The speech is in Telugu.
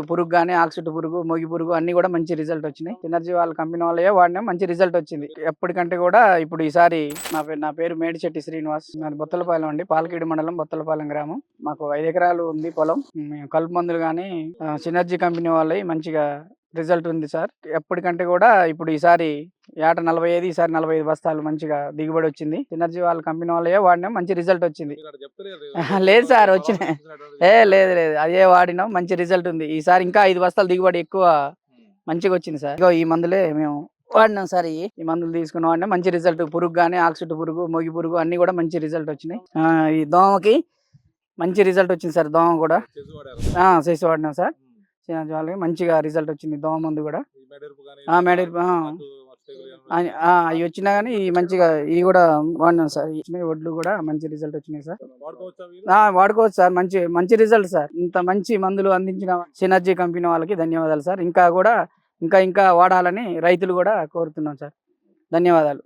పురుగు గాని, ఆకుచుట్టు పురుగు, మొగి పురుగు అన్నీ గూడా మంచి రిజల్ట్ వచ్చినాయి. సినర్జీ వాళ్ళ కంపెనీ వాళ్ళయే వాడినాం. మంచి రిజల్ట్ వచ్చింది. ఎప్పటికంటే గూడా ఇప్పుడు ఈసారి నా పేరు మేడిచెట్టి శ్రీనివాస్. నాది బొత్తలపాలెం అండి. పాలకీడు మండలం బొత్తలపాలెం గ్రామం. మాకు 5 ఎకరాలు ఉంది పొలం. మేము కలుపు మందులు గాని సినర్జీ కంపెనీ వాళ్ళయి మంచిగా రిజల్ట్ ఉంది సార్. ఎప్పటికంటే గూడా ఇప్పుడు ఈసారి ఏట 45, ఈసారి 45 బస్తాలు మంచిగా దిగుబడి వచ్చింది. సినర్జీ వాళ్ళ కంపెనీ వాళ్ళయే వాడినాం. మంచి రిజల్ట్ వచ్చింది. లేదు సార్ వచ్చినాయి. లేదు. అదే వాడినాం. మంచి రిజల్ట్ ఉంది. ఈసారి ఇంకా 5 బస్తాలు దిగుబడి ఎక్కువ మంచిగా వచ్చింది సార్. ఇగో ఈ మందులే మేము వాడినాం సార్. ఈ మందులు తీసుకుని వాడినా మంచి రిజల్ట్. పురుగు గాని, ఆకుచుట్టు పురుగు, మొగి పురుగు అన్ని కూడా మంచి రిజల్ట్ వచ్చినాయి. ఈ దోమకి మంచి రిజల్ట్ వచ్చింది సార్. దోమ కూడా చేసి వాడినాం సార్. సినర్జీ వాళ్ళకి మంచిగా రిజల్ట్ వచ్చింది. దోమ మందు కూడా మెడెరుపు అవి వచ్చినా కానీ మంచిగా ఇవి కూడా వాడినాం సార్. ఇచ్చినాయి వడ్లు కూడా మంచి రిజల్ట్ వచ్చినాయి సార్. వాడుకోవచ్చు సార్. మంచి రిజల్ట్ సార్. ఇంత మంచి మందులు అందించిన సినర్జీ కంపెనీ వాళ్ళకి ధన్యవాదాలు సార్. ఇంకా వాడాలని రైతులు కూడా కోరుతున్నాం సార్. ధన్యవాదాలు.